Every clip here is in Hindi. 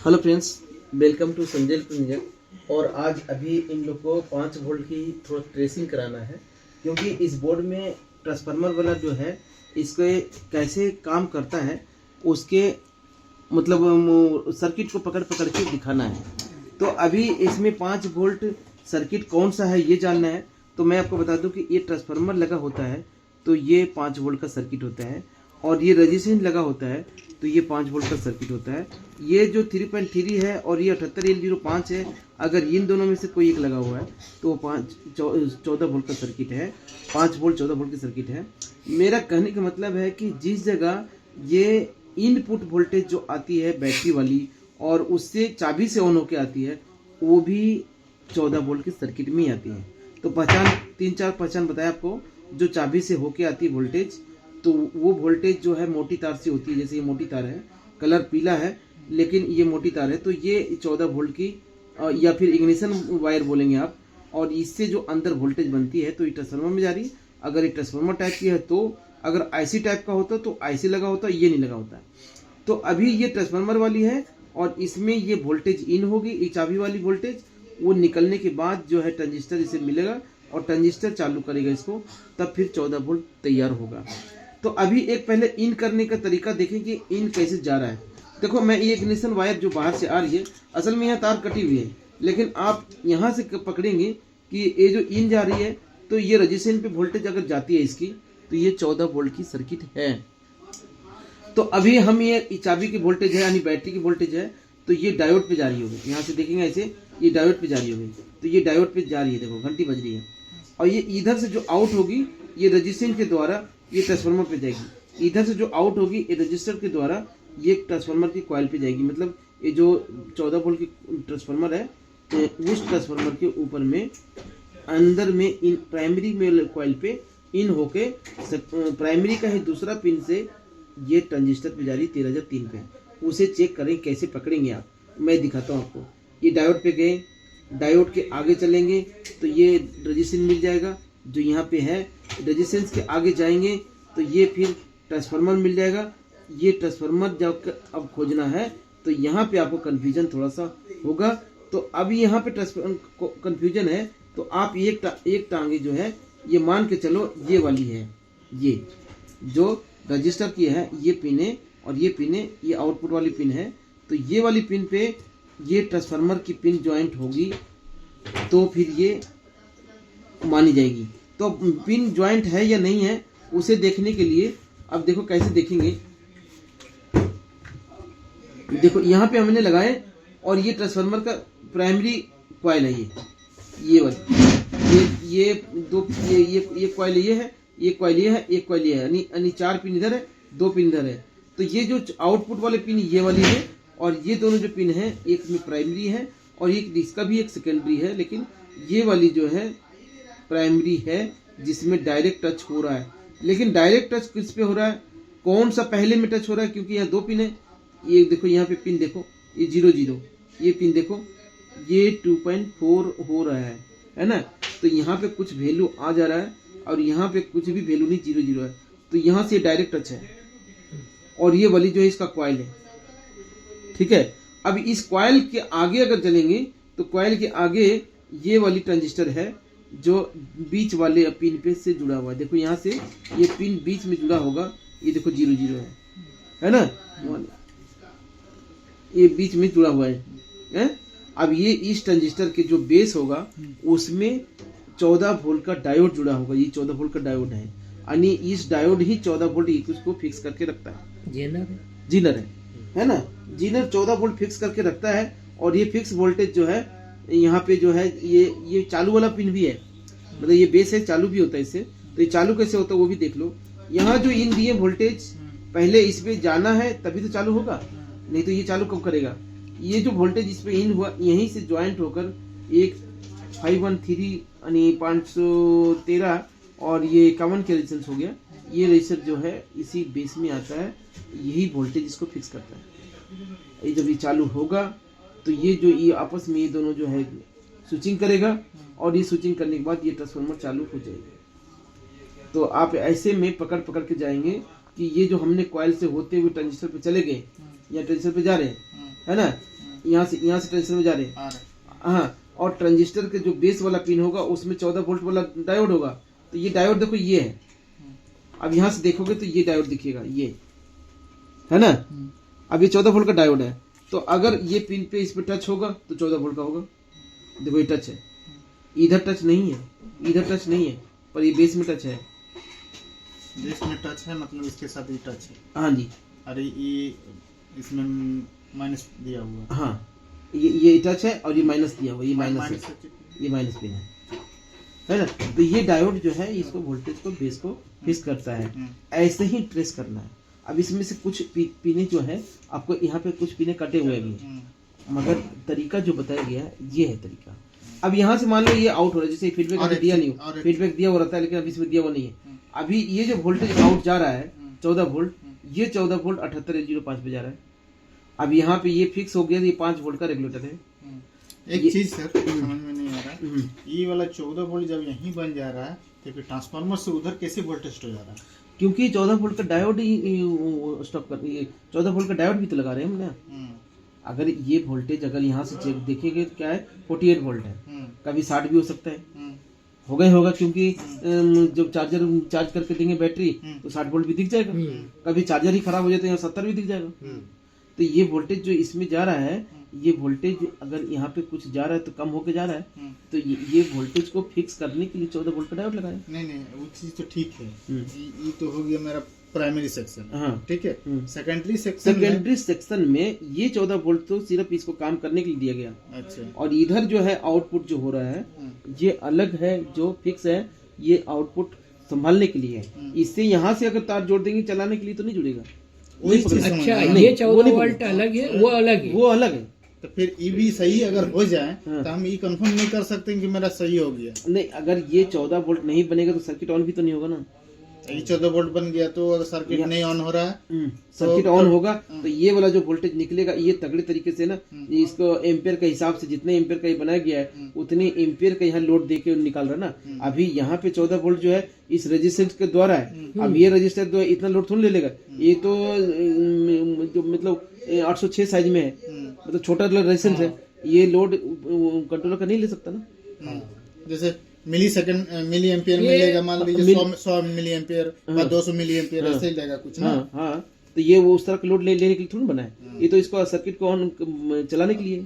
Hello friends, welcome to Sanjay Engineer. और आज अभी इन लोग को 5 वोल्ट की थोड़ा ट्रेसिंग कराना है, क्योंकि इस बोर्ड में ट्रांसफार्मर वाला जो है इसके कैसे काम करता है उसके मतलब सर्किट को पकड़ पकड़ के दिखाना है। तो अभी इसमें 5 वोल्ट सर्किट कौन सा है ये जानना है। तो मैं आपको बता दूं कि ये ट्रांसफार्मर लगा होता है तो ये 5 वोल्ट का सर्किट होता है, और ये रजिस्टेंस लगा होता है तो ये 5 वोल्ट का सर्किट होता है। ये जो 3.3 है और ये 78L05 है, अगर इन दोनों में से कोई एक लगा हुआ है तो 14 वोल्ट का सर्किट है। 5 वोल्ट 14 वोल्ट की सर्किट है। मेरा कहने का मतलब है कि जिस जगह ये इनपुट वोल्टेज जो आती है बैटरी वाली और उससे चाबी से ऑन होके आती है, वो भी 14 वोल्ट की सर्किट में ही आती है। तो पहचान 3-4 पहचान बताया आपको। जो चाबी से होके आती है वोल्टेज, तो वो वोल्टेज जो है मोटी तार से होती है। जैसे ये मोटी तार है, कलर पीला है लेकिन ये मोटी तार है, तो ये 14 वोल्ट की या फिर इग्निशन वायर बोलेंगे आप। और इससे जो अंदर वोल्टेज बनती है तो ये ट्रांसफार्मर में जा रही है। अगर ये ट्रांसफार्मर टाइप की है तो अगर आईसी टाइप का होता तो आईसी लगा होता, ये नहीं लगा होता। तो अभी ये ट्रांसफार्मर वाली है और इसमें ये वोल्टेज इन होगी, ये चाबी वाली वोल्टेज। वो निकलने के बाद जो है ट्रांजिस्टर इसे मिलेगा और ट्रांजिस्टर चालू करेगा इसको, तब फिर 14 वोल्ट तैयार होगा। तो अभी एक पहले इन करने का तरीका देखें कि इन कैसे जा रहा है। देखो, मैं ये इग्निशन वायर जो बाहर से आ रही है, असल में यहाँ तार कटी हुई है, लेकिन आप यहाँ से पकड़ेंगे कि ये जो इन जा रही है तो ये रजिस्टेंस पे वोल्टेज अगर जाती है इसकी, तो ये 14 वोल्ट की सर्किट है। तो अभी हम ये चाबी की वोल्टेज है यानी बैटरी की वोल्टेज है, तो ये डायोड पे जा रही होगी। यहाँ से देखेंगे ऐसे, ये डायोड पे जा रही होगी, तो ये डायोड पे जा रही है। देखो घंटी बज रही है। और ये इधर से जो आउट होगी ये रजिस्टेंस के द्वारा ये ट्रांसफार्मर पे जाएगी। इधर से जो आउट होगी ये रजिस्टर के द्वारा ये ट्रांसफार्मर की कॉइल पे जाएगी। मतलब ये जो 14 वोल्ट की ट्रांसफार्मर है, उस ट्रांसफार्मर के ऊपर में अंदर में इन प्राइमरी में कॉइल पे इन होके प्राइमरी का ही दूसरा पिन से ये ट्रांजिस्टर पे जा रही है 13003 पे। उसे चेक करें कैसे पकड़ेंगे आप, मैं दिखाता हूँ आपको। ये डायोड पे गए, डायोड के आगे चलेंगे तो ये रजिस्टेंस मिल जाएगा जो यहाँ पे है। रजिस्टेंस के आगे जाएंगे तो ये फिर ट्रांसफार्मर मिल जाएगा। ये ट्रांसफार्मर जब अब खोजना है तो यहाँ पे आपको कन्फ्यूजन थोड़ा सा होगा। तो अभी यहाँ पे कन्फ्यूजन है, तो आप एक टांगे जो है ये मान के चलो ये वाली है। ये जो रजिस्टर की है ये पिन है और ये पिन है, ये आउटपुट वाली पिन है। तो ये वाली पिन पे ये ट्रांसफार्मर की पिन ज्वाइंट होगी तो फिर ये मानी जाएगी। तो पिन ज्वाइंट है या नहीं है उसे देखने के लिए अब देखो कैसे देखेंगे। देखो यहाँ पे हमने लगाए और ये ट्रांसफार्मर का प्राइमरी कॉइल है, ये वाली, ये दो ये कॉइल ये है, ये कॉइल ये है, एक कॉइल ये है, यानी 4 पिन इधर है, 2 पिन इधर है। तो ये जो आउटपुट वाले पिन ये वाली है और ये दोनों जो पिन है, एक में प्राइमरी है और एक इसका भी एक सेकेंडरी है, लेकिन ये वाली जो है प्राइमरी है जिसमें डायरेक्ट टच हो रहा है। लेकिन डायरेक्ट टच किस पे हो रहा है, कौन सा पहले में टच हो रहा है, क्योंकि यहाँ 2 पिन है। ये देखो यहाँ पे पिन देखो, ये 00, ये पिन देखो ये 2.4 हो रहा है ना। तो यहाँ पे कुछ वैल्यू आ जा रहा है और यहाँ पे कुछ भी वैल्यू नहीं, 00 है। तो यहाँ से डायरेक्ट टच है और ये वाली जो है इसका कॉइल है, ठीक है। अब इस कॉइल के आगे अगर चलेंगे तो कॉइल के आगे ये वाली ट्रांजिस्टर है जो बीच वाले पिन पे से जुड़ा हुआ है। देखो यहाँ से ये पिन बीच में जुड़ा होगा, ये देखो 00 है ना, ये बीच में जुड़ा हुआ है। अब ये इस ट्रांजिस्टर के जो बेस होगा उसमें 14 वोल्ट का डायोड जुड़ा होगा। ये 14 वोल्ट का डायोड है, यानी इस डायोड ही 14 वोल्ट को फिक्स करके रखता है। जीनर है ना, जीनर 14 वोल्ट फिक्स करके रखता है। और ये फिक्स वोल्टेज जो है यहाँ पे जो है ये चालू वाला पिन भी है, मतलब ये बेस है, चालू भी होता है इससे। तो ये चालू कैसे होता है वो भी देख लो। यहाँ जो इन दिए वोल्टेज पहले इस पे जाना है तभी तो चालू होगा, नहीं तो ये चालू कब करेगा। ये जो वोल्टेज इस पे इन हुआ यहीं से ज्वाइंट होकर एक 513 यानी 513 और ये 51 के रेजिस्टेंस हो गया। ये रेजिस्टर जो है इसी बेस में आता है, यही वोल्टेज इसको फिक्स करता है। ये जब ये चालू होगा तो ये जो ये आपस में ये दोनों जो है स्विचिंग करेगा और ये स्विचिंग करने के बाद ये ट्रांसफार्मर चालू हो जाएगा। तो आप ऐसे में पकड़ पकड़ के जाएंगे कि ये जो हमने कॉइल से होते हुए ट्रांजिस्टर पे चले गए या ट्रांजिस्टर पे जा रहे हैं, है ना, यहाँ से ट्रांजिस्टर में जा रहे हैं। हाँ, और ट्रांजिस्टर के जो बेस वाला पिन होगा उसमें 14 वोल्ट वाला डायोड होगा। तो ये डायोड देखो ये है। अब यहाँ से देखोगे तो ये डायोड दिखेगा, ये है ना। अब ये 14 वोल्ट का डायोड है। तो अगर ये पिन पे इस पे टच होगा तो 14 वोल्ट का होगा। देखो ये टच है, इधर टच नहीं है, इधर टच नहीं है, पर ये बेस में टच है। बेस में टच है मतलब इसके साथ ये टच है। हाँ जी। अरे ये इसमें माइनस दिया हुआ। हाँ, ये टच है और ये माइनस दिया हुआ, ये माइनस है, ये माइनस पिन है ना। तो ये डायोड जो है इसको वोल्टेज को बेस को फिक्स करता है। ऐसे ही ट्रेस करना है। अब इसमें से कुछ पिने जो है आपको यहाँ पे कुछ पिने कटे हुए भी हैं, मगर तरीका जो बताया गया है ये है तरीका। अब यहाँ से मान लो ये आउट हो रहा है, जैसे फीडबैक अभी दिया नहीं हो, फीडबैक दिया हुआ रहता है लेकिन अभी इसमें दिया हुआ नहीं है। अभी ये जो वोल्टेज आउट जा रहा है 14 वोल्ट, ये 14 वोल्ट 78.05 पे जा रहा है। अब यहाँ पे ये फिक्स हो गया, ये 5 वोल्ट का रेगुलेटर है। एक चीज सर समझ में नहीं आ रहा, ये वाला 14 वोल्ट जब यहीं बन जा रहा है तो फिर ट्रांसफार्मर से उधर कैसे वोल्टेज हो जा रहा है? क्योंकि 14 वोल्ट का डायोड ही स्टॉप कर, ये 14 वोल्ट का डायोड भी तो लगा रहे हैं हमने। अगर ये वोल्टेज अगर यहाँ से चेक देखेंगे क्या है, 48 वोल्ट है, कभी 60 भी हो सकता है, होगा क्योंकि जब चार्ज करके देंगे बैटरी तो 60 वोल्ट भी दिख जाएगा। कभी चार्जर ही खराब हो जाए तो यहाँ 70 भी दिख जाएगा। तो ये वोल्टेज जो इसमें जा रहा है, ये वोल्टेज अगर यहाँ पे कुछ जा रहा है तो कम होके जा रहा है, तो ये वोल्टेज को फिक्स करने के लिए 14 वोल्ट का डायोड लगाए। नहीं वो चीज तो ठीक है, ये तो हो गया मेरा प्राइमरी सेक्शन। हाँ ठीक है। सेकेंडरी सेक्शन में ये 14 वोल्ट तो सिर्फ इसको काम करने के लिए दिया गया। अच्छा। और इधर जो है आउटपुट जो हो रहा है ये अलग है, जो फिक्स है ये आउटपुट संभालने के लिए है। इससे यहाँ से अगर तार जोड़ देंगे चलाने के लिए तो नहीं जुड़ेगा। अच्छा, ये 14 वोल्ट अलग है, वो अलग है। तो फिर ये भी सही अगर हो जाए तो हम ये कंफर्म नहीं कर सकते कि मेरा सही हो गया। नहीं, अगर ये 14 वोल्ट नहीं बनेगा तो सर्किट ऑन भी तो नहीं होगा ना। ये 14 वोल्ट बन गया तो अगर सर्किट नहीं ऑन हो रहा है, सर्किट ऑन होगा तो ये वाला जो वोल्टेज निकलेगा ये तगड़े तरीके से ना, इसको एम्पियर के हिसाब से जितने एम्पियर का ये बनाया गया है उतने एम्पियर का यहाँ लोड देके निकाल रहा ना। अभी यहाँ पे 14 वोल्ट जो है इस रेजिस्टेंस के द्वारा है। अब ये रेजिस्टर द्वारा इतना लोड थोड़ा ले लेगा, ये तो जो मतलब 806 साइज में है, मतलब छोटा रेजिस्टेंस है, ये लोड कंट्रोलर का नहीं ले सकता ना। जैसे मिली एम्पियर मिलेगा, मान लीजिए 100 मिली एम्पियर या 200 मिली एम्पियर ऐसे ही लेगा कुछ ना। हाँ, तो ये वो उस तरह का लोड लेने के लिए थोड़ी बना है, ये तो इसको सर्किट को ऑन चलाने के लिए।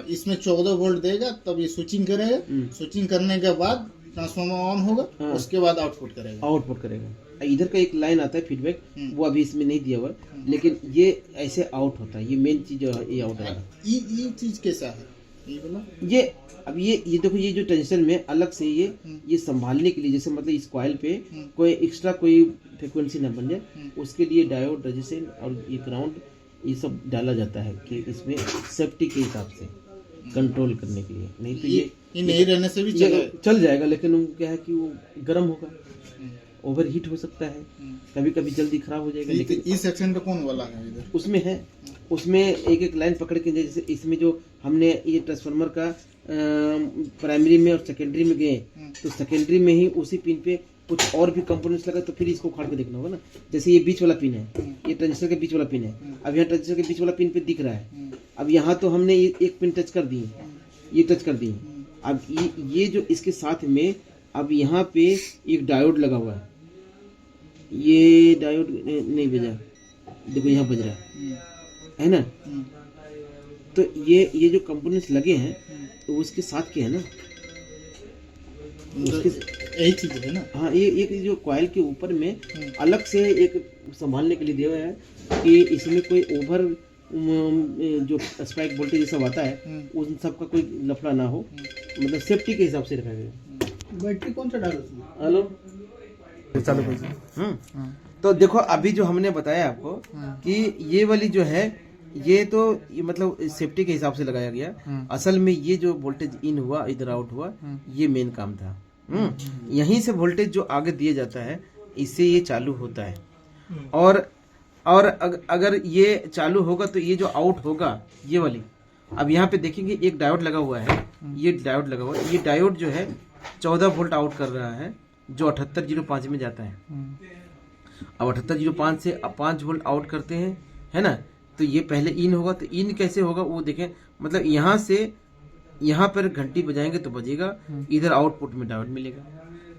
इसमें 14 वोल्ट देगा तब ये स्विचिंग करेगा, स्विचिंग करने के बाद ट्रांसफार्मर ऑन होगा, उसके बाद आउटपुट करेगा। इधर का एक लाइन आता है फीडबैक, वो अभी इसमें नहीं दिया हुआ, लेकिन ये ऐसे आउट होता है। ये मेन चीज जो है ये आउट है। ये चीज कैसा है ये बोला? ये अब ये देखो, ये जो ट्रांजिस्टर में अलग से ये संभालने के लिए, जैसे मतलब इस कॉइल पे कोई एक्स्ट्रा कोई फ्रिक्वेंसी ना बन जाए, उसके लिए डायोड, रेजिस्टेंस और ये ग्राउंड ये सब डाला जाता है कि इसमें सेफ्टी के हिसाब से कंट्रोल करने के लिए। नहीं तो ये नहीं रहने से भी चल जाएगा, लेकिन वो क्या है कि वो गर्म होगा, ओवर हीट हो सकता है, कभी कभी जल्दी खराब हो जाएगा। लेकिन इस सेक्शन का कौन वाला है इधर? उसमें है, उसमें एक लाइन पकड़ के, जैसे इसमें जो हमने ये ट्रांसफार्मर का प्राइमरी में और सेकेंडरी में गए, तो सेकेंडरी में ही उसी पिन पे कुछ और भी कंपोनेंट्स लगा, तो फिर इसको उखाड़ के देखना होगा ना। जैसे ये बीच वाला पिन है, ये ट्रांजिस्टर के बीच वाला पिन है। अब यहाँ ट्रांजिस्टर के बीच वाला पिन पे दिख रहा है। अब यहाँ तो हमने एक पिन टच कर दिए, ये टच कर दिए। अब ये जो इसके साथ में अब यहाँ पे एक डायोड लगा हुआ है, ये डायोड नहीं बजा, देखो यहाँ बज रहा है ना। तो ये जो कंपोनेंट्स लगे हैं तो उसके साथ के है ना, उसके यही चीज है ना। हाँ, ये एक जो कॉइल के ऊपर में अलग से एक संभालने के लिए दिया हुआ है कि इसमें कोई ओवर जो स्पाइक वोल्टेज सब आता है उन सब का कोई लफड़ा ना हो, मतलब सेफ्टी के हिसाब से रखा गया। बैटरी कौन सा डालो उसमें? हेलो, चालू। तो देखो अभी जो हमने बताया आपको कि ये वाली जो है ये तो ये मतलब सेफ्टी के हिसाब से लगाया गया। असल में ये जो वोल्टेज इन हुआ इधर आउट हुआ, ये मेन काम था। यहीं से वोल्टेज जो आगे दिया जाता है इससे ये चालू होता है। और अगर ये चालू होगा तो ये जो आउट होगा ये वाली, अब यहाँ पे देखेंगे एक डायोड लगा हुआ है, ये डायोड लगा हुआ है। ये डायोड जो है 14 वोल्ट आउट कर रहा है, जो 7805 में जाता है। अब 7805 से 5 वोल्ट आउट करते हैं, है ना। तो ये पहले इन होगा, तो इन कैसे होगा वो देखें, मतलब यहाँ से यहाँ पर घंटी बजाएंगे तो बजेगा, इधर आउटपुट में डायोड मिलेगा।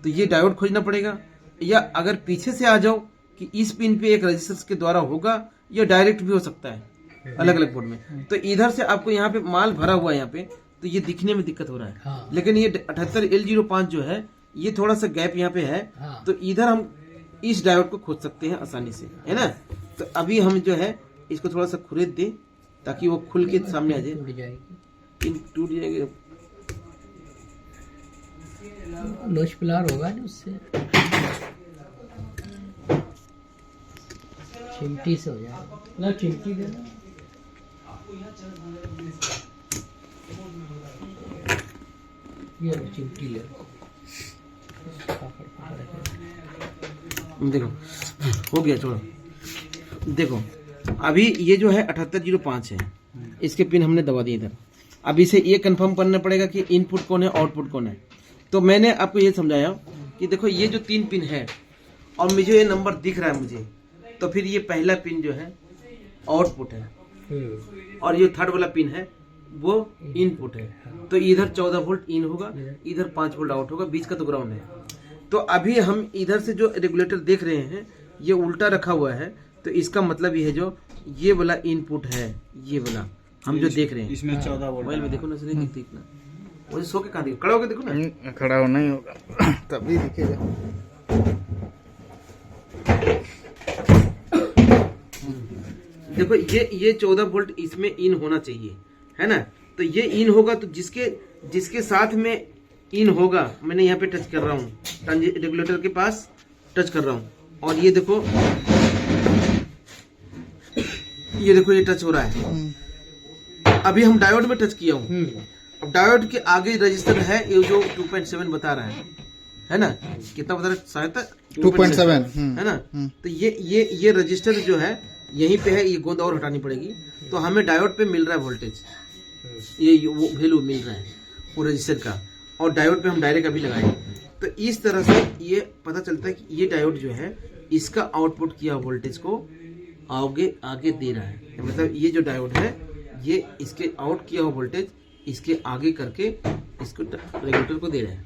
तो ये डायोड खोजना पड़ेगा, या अगर पीछे से आ जाओ कि इस पिन पे एक रजिस्टर के द्वारा होगा, या डायरेक्ट भी हो सकता है अलग अलग बोर्ड में। तो इधर से आपको यहाँ पे माल भरा हुआ है यहाँ पे, तो ये दिखने में दिक्कत हो रहा है। हाँ। लेकिन ये 78L05 जो है, ये थोड़ा सा गैप यहाँ पे है। हाँ। तो इधर हम इस डायोड को खोज सकते हैं आसानी से, है ना। तो अभी हम जो है इसको थोड़ा सा खुरेद दें ताकि वो खुल के सामने आ जाए। टूट जाएगी, पिन टूट जाएगी, नोच पिलार होगा ना उससे, चिमटी से हो जाएगा ना, चिमटी देना। ये लो चिमटी ले लो, देखो हो गया, छोड़ो। देखो अभी ये जो है 7805 है, इसके पिन हमने दबा दिए इधर। अब इसे ये कंफर्म करना पड़ेगा कि इनपुट कौन है, आउटपुट कौन है। तो मैंने आपको ये समझाया कि देखो ये जो 3 पिन है और मुझे ये नंबर दिख रहा है मुझे, तो फिर ये पहला पिन जो है आउटपुट है, और ये थर्ड वाला पिन है वो इनपुट है। तो इधर 14 वोल्ट इन होगा, इधर 5 वोल्ट आउट होगा, बीच का तो ग्राउंड है। तो अभी हम इधर से जो रेगुलेटर देख रहे हैं ये उल्टा रखा हुआ है, तो इसका मतलब ये है जो ये वाला इनपुट है, ये वाला हम जो देख रहे हैं इसमें 14 वोल्ट। मोबाइल में देखो ना, इसलिए दिखती इतना। वो सो के कहाँ दिखे, खड़ा होकर देखो ना। खड़ा होना ही होगा तभी दिखेगा। देखो ये 14 वोल्ट इसमें इन होना चाहिए, है ना। तो ये इन होगा, तो जिसके साथ में इन होगा, मैंने यहाँ पे टच कर रहा हूँ, रेगुलेटर के पास टच कर रहा हूँ, और ये देखो ये टच हो रहा है। अभी हम डायोड में टच किया हूँ, अब डायोड के आगे रजिस्टर है ये जो 2.7 बता रहा है ना, कितना बता रहा है, शायद 2.7 है ना। तो ये रजिस्टर जो है यहीं पे है, ये गोंद और हटानी पड़ेगी। तो हमें डायोड पे मिल रहा है वोल्टेज, ये वो वैल्यू मिल रहा है वो रजिस्टर का, और डायोड पे हम डायरेक्ट अभी लगाए। तो इस तरह से ये पता चलता है कि ये डायोड जो है इसका आउटपुट किया वोल्टेज को आगे दे रहा है। मतलब ये जो डायोड है ये इसके आउट किया हुआ वोल्टेज इसके आगे करके इसको रेगुलेटर को दे रहा है।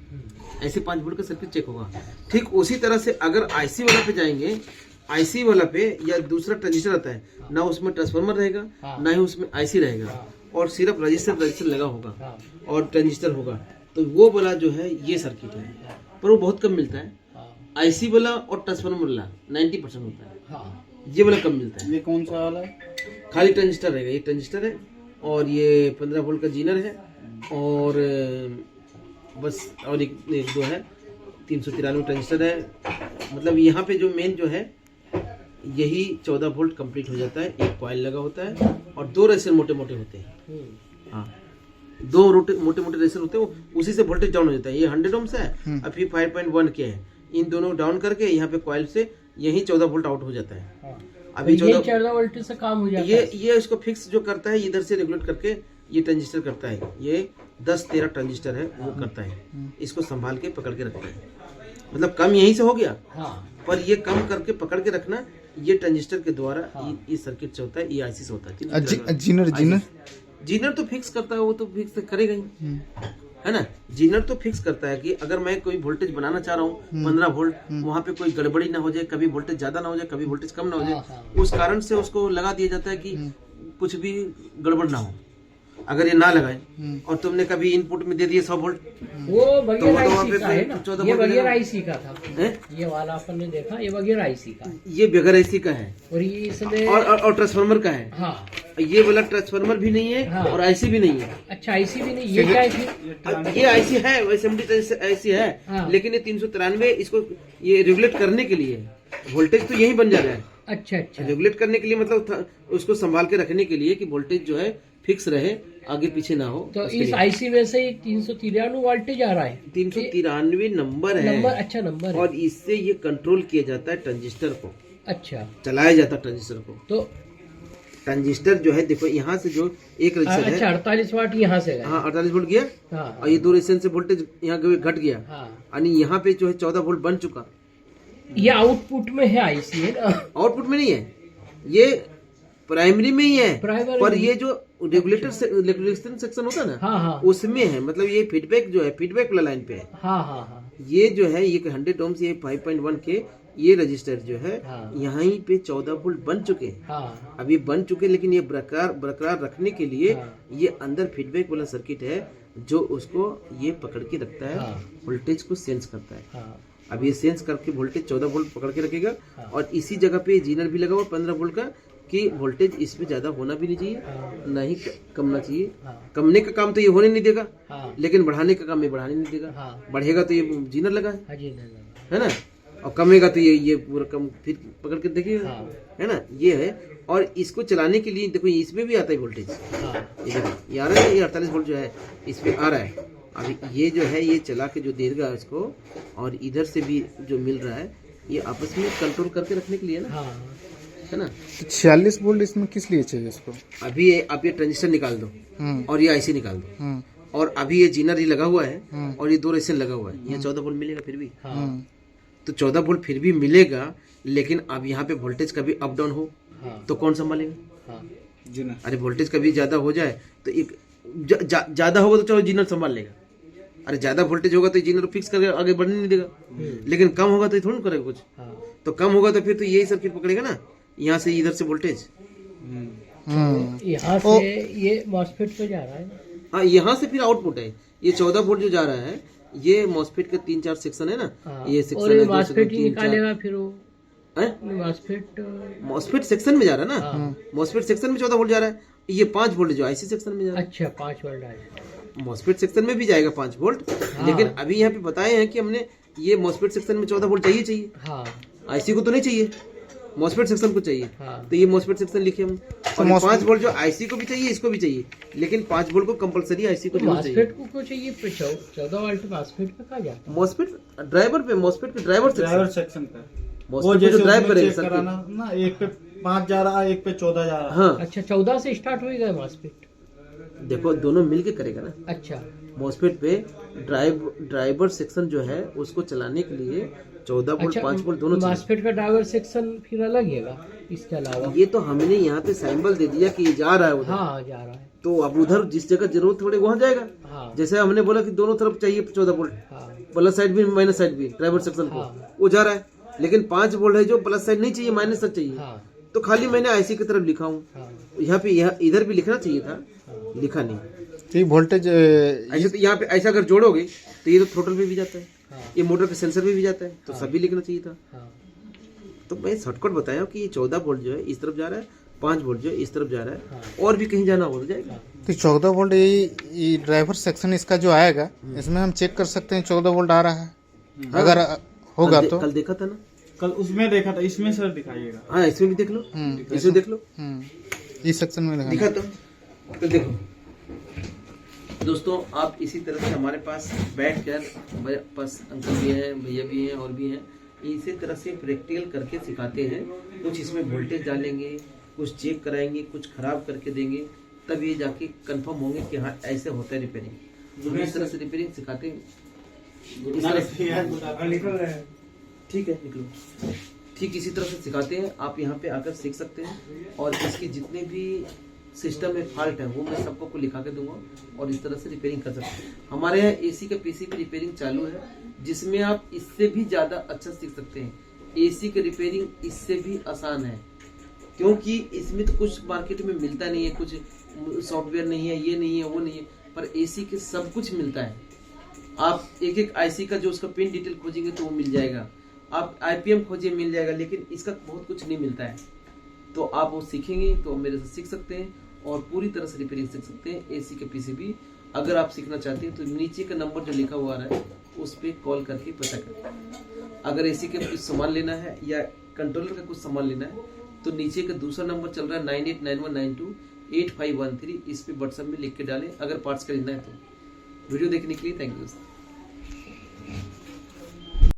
ऐसे 5 वोल्ट का सर्किट चेक होगा। ठीक उसी तरह से अगर आईसी वाला पे जाएंगे, आईसी वाला पे या दूसरा ट्रांजिस्टर आता है ना, उसमें ट्रांसफार्मर रहेगा ना ही उसमें आईसी रहेगा, और सिर्फ रजिस्टर लगा होगा और ट्रांजिस्टर होगा। तो वो वाला जो है ये सर्किट है, पर वो बहुत कम मिलता है। आईसी वाला और ट्रांसफार्मर वाला 90% होता है, ये वाला कम मिलता है। ये कौन सा वाला है? खाली ट्रांजिस्टर रहेगा, ये ट्रांजिस्टर है और ये 15 वोल्ट का जीनर है, और बस और एक दो है, 393 ट्रांजिस्टर है। मतलब यहाँ पे जो मेन जो है यही 14 वोल्ट कंप्लीट हो जाता है। एक कॉइल लगा होता है और 2 रेसर मोटे मोटे होते हैं। हाँ, 2 मोटे मोटे रेसर होते हैं, उसी से वोल्टेज डाउन हो जाता है। ये 100 ओम है और फिर 5.1 के है, इन दोनों डाउन करके यहाँ पे कॉइल से यही 14 वोल्ट आउट हो जाता है। अभी 14 वोल्ट से काम हो जाता है। ये इसको फिक्स जो करता है, इधर से रेगुलेट करके ये ट्रांजिस्टर करता है। ये 10-13 ट्रांजिस्टर है वो करता है, इसको संभाल के पकड़ के रखता है। मतलब कम यहीं से हो गया, पर ये कम करके पकड़ के रखना ये ट्रांजिस्टर के द्वारा ये सर्किट से होता है, ये आईसी से होता है। जीनर तो फिक्स करता है, वो तो फिक्स करेगा ही, है ना। जीनर तो फिक्स करता है कि अगर मैं कोई वोल्टेज बनाना चाह रहा हूँ 15 वोल्ट, वहाँ पे कोई गड़बड़ी ना हो जाए, कभी वोल्टेज ज्यादा ना हो जाए, कभी वोल्टेज कम ना हो जाए, उस कारण से उसको लगा दिया जाता है कि कुछ भी गड़बड़ ना हो। अगर ये ना लगाए और तुमने कभी इनपुट में दे दिए 100 वोल्ट, वो बगैर आईसी का है ना, 14 ये वोल्ट बगैर आईसी का था, ये वाला अपन ने देखा, ये बगैर आईसी का, ये बगैर आईसी का है, और ये इसमें और ट्रांसफार्मर का है। हाँ, ये वाला ट्रांसफार्मर भी नहीं है और आईसी भी नहीं है। अच्छा, आईसी भी नहीं, ये क्या है? ये आईसी है, एसएमडी आईसी है, लेकिन ये 393 इसको ये रेगुलेट करने के लिए, वोल्टेज तो यही बन जा रहा है। अच्छा अच्छा, रेगुलेट करने के लिए मतलब उसको संभाल के रखने के लिए कि वोल्टेज जो है फिक्स रहे, आगे पीछे ना हो। तो इस आईसी में से 393 वोल्टेज आ रहा है, 393 नंबर है। नंबर, अच्छा नंबर है। और इससे ये कंट्रोल किया जाता है ट्रांजिस्टर को, अच्छा चलाया जाता है ट्रांजिस्टर को। तो ट्रांजिस्टर जो है देखो यहाँ से जो एक रजिस्टर है, अच्छा 48 वाट यहाँ से गया, हाँ 48 वोल्ट गया, और ये 2 रेजिस्टेंस से वोल्टेज यहाँ घट गया, यानी यहाँ पे जो है 14 वोल्ट बन चुका। ये आउटपुट में है आईसी, है ना? आउटपुट में नहीं है, ये प्राइमरी में ही है, प्राइमरी पर में। ये जो रेगुलेशन सेक्शन होता है ना, हाँ उसमें है। मतलब ये फीडबैक जो है, फीडबैक वाला लाइन पे है। हाँ ये जो है ये 100 ohms, ये 5.1 के ये रजिस्टर जो है हाँ। यहीं पे 14 वोल्ट बन चुके हैं। हाँ अब ये बन चुके, लेकिन ये बरकरार रखने के लिए हाँ। ये अंदर फीडबैक वाला सर्किट है जो उसको ये पकड़ के रखता है, हाँ। वोल्टेज को सेंस करता है। हाँ अब ये सेंस करके वोल्टेज 14 वोल्ट पकड़ के रखेगा। हाँ। और इसी जगह पे जीनर भी लगा हुआ 15 वोल्ट का, कि वोल्टेज इसमें ज्यादा होना भी नहीं चाहिए, हाँ। ना ही कमना चाहिए। हाँ। कमने का काम तो ये होने नहीं देगा, हाँ लेकिन बढ़ाने का काम ये बढ़ाने नहीं देगा। हाँ। बढ़ेगा तो ये जीनर लगा हाँ जी नहीं है ना, और कमेगा तो ये पूरा कम, फिर पकड़ के देखिएगा। हाँ। है ना, ये है। और इसको चलाने के लिए देखो इसमें भी आता है वोल्टेज, हाँ ये देखो ये आ रहा है, ये 48 वोल्ट जो है इसमें आ रहा है। अभी ये जो है ये चला के जो देगा इसको, और इधर से भी जो मिल रहा है, ये आपस में कंट्रोल करके रखने के लिए ना, हाँ है ना। 46 वोल्ट इसमें किस लिए चाहिए इसको? अभी ये आप ये ट्रांजिस्टर निकाल दो और ये आईसी निकाल दो, और अभी ये जीनर ही लगा हुआ है और ये 2 रेजिस्टेंस लगा हुआ है, ये 14 वोल्ट मिलेगा फिर भी। हाँ तो 14 वोल्ट फिर भी मिलेगा, लेकिन अब यहाँ पे वोल्टेज कभी अप डाउन हो हाँ तो कौन संभालेगा? हाँ जी ना। अरे वोल्टेज कभी ज्यादा हो जाए तो एक ज्यादा होगा तो चलो जीनर संभाल लेगा। अरे ज्यादा वोल्टेज होगा तो जीनर फिक्स करके आगे बढ़ने नहीं देगा, लेकिन कम होगा तो ये थोड़ा करेगा कुछ। हाँ तो कम होगा तो फिर तो यही सर्किट पकड़ेगा ना, यहाँ से इधर से वोल्टेज। यहाँ से ये मॉस्फेट पे जा रहा है। हाँ, यहाँ से फिर आउटपुट है। ये 14 वोल्ट जो जा रहा है, ये मॉस्फेट के 3-4 सेक्शन है ना, हाँ। ये और सेक्शन ये है, मॉस्फेट ही निकालेगा फिर वो मॉस्फेट। मॉस्फेट सेक्शन में जा रहा है ना, मॉस्फेट सेक्शन में 14 वोल्ट जा रहा है। ये 5 वोल्ट जो आईसी सेक्शन में जा रहा है। अच्छा 5 वोल्ट आया। मॉस्फेट सेक्शन में भी जाएगा 5 वोल्ट, लेकिन अभी यहाँ पे बताए हैं कि हमने ये मॉस्फेट सेक्शन में 14 वोल्ट चाहिए। हाँ आईसी को तो नहीं चाहिए, मॉस्फेट सेक्शन को चाहिए। हाँ। तो ये मॉस्फेट सेक्शन लिखे हम। और 5 वोल्ट जो आईसी को भी चाहिए, इसको भी चाहिए, लेकिन 5 वोल्ट को कंपलसरी आईसी को जरूर चाहिए। मॉस्फेट को क्यों चाहिए? 14 वोल्ट मॉस्फेट पे कहाँ जाता है? मॉस्फेट ड्राइवर पे, मॉस्फेट के ड्राइवर सेक्शन का वो मॉस्फेट जैसे जो ड्राइव उसमें करेगा चेक सर्किट। कराना ना, एक पे 5 जा रहा है, एक पे 14 जा रहा है। हाँ अच्छा 14 से स्टार्ट होएगा मॉस्फेट? देखो दोनों मिलके करेगा ना। अच्छा मॉस्फेट पे ड्राइवर सेक्शन जो है उसको चलाने के लिए 14 वोल्ट 5 वोल्ट दोनों चाहिए। मॉस्फेट का ड्राइवर सेक्शन फिर अलग है इसके अलावा? ये तो हमने यहाँ पे सिंबल दे दिया कि ये जा रहा है उधर। हाँ जा रहा है। तो अब उधर जिस जगह जरूरत पड़े वहाँ जाएगा। हाँ जैसे हमने बोला कि दोनों तरफ चाहिए 14 वोल्ट, हाँ प्लस साइड भी माइनस साइड भी ड्राइवर सेक्शन को, हाँ। वो जा रहा है। लेकिन 5 वोल्ट है जो प्लस साइड नहीं चाहिए, माइनस साइड चाहिए। हाँ तो खाली मैंने आईसी की तरफ लिखा हूँ। हाँ यहाँ पे इधर भी लिखना चाहिए था, लिखा नहीं। ठीक वोल्टेज ऐसे तो यहाँ पे ऐसा अगर जोड़ोगे तो ये तो थ्रोटल पे भी जाता है, हाँ ये मोटर के सेंसर पे भी जाता है, तो सभी लिखना चाहिए था। हाँ तो मैं शॉर्टकट बताया कि ये 14 वोल्ट जो है इस तरफ जा रहा है, 5 वोल्ट जो है इस तरफ जा रहा है, हाँ। और भी कहीं जाना हो जाएगा। तो 14 वोल्ट ये ड्राइवर सेक्शन इसका जो आएगा, इसमें हम चेक कर सकते हैं 14 वोल्ट आ रहा है। अगर होगा तो कल देखा था ना, कल उसमें देखा था, इसमें सर दिखाइएगा। हाँ इसमें भी देख लो, इसमें देख लो, इस सेक्शन में दिखा तो देखो दोस्तों, आप इसी तरह से हमारे पास बैठकर, मेरे पास अंकल भी हैं, भैया भी हैं और भी हैं, इसी तरह से प्रैक्टिकल करके सिखाते हैं। कुछ इसमें वोल्टेज डालेंगे, कुछ चेक कराएंगे, कुछ खराब करके देंगे, तब ये जाके कंफर्म होंगे कि हाँ ऐसे होता है रिपेयरिंग। हम इस तरह से रिपेयरिंग सिखाते हैं। ठीक है निकलो। ठीक इसी तरह से सिखाते हैं, आप यहाँ पे आकर सीख सकते हैं। और इसकी जितने भी सिस्टम में फॉल्ट है वो मैं सबको लिखा के दूंगा, और इस तरह से रिपेयरिंग कर सकते हैं। हमारे यहाँ एसी का पीसीबी रिपेयरिंग चालू है, जिसमें आप इससे भी ज्यादा अच्छा सीख सकते हैं। एसी का रिपेयरिंग इससे भी आसान है, क्योंकि इसमें तो कुछ मार्केट में मिलता नहीं है, कुछ सॉफ्टवेयर नहीं है, ये नहीं है, वो नहीं है, पर एसी के सब कुछ मिलता है। आप एक एक आईसी का जो उसका पिन डिटेल खोजेंगे तो वो मिल जाएगा, आप आईपीएम खोजिए मिल जाएगा, लेकिन इसका बहुत कुछ नहीं मिलता है। तो आप वो सीखेंगे तो मेरे से सीख सकते हैं और पूरी तरह से रिपेयरिंग सीख सकते हैं एसी के पीसीबी। अगर आप सीखना चाहते हैं तो नीचे का नंबर जो लिखा हुआ है उस पर कॉल करके पता करें। अगर एसी के कुछ सामान लेना है या कंट्रोलर का कुछ सामान लेना है तो नीचे का दूसरा नंबर चल रहा है 9891928513, इस पे व्हाट्सएप में लिख के डालें अगर पार्ट्स खरीदना है तो। वीडियो देखने के लिए थैंक यू।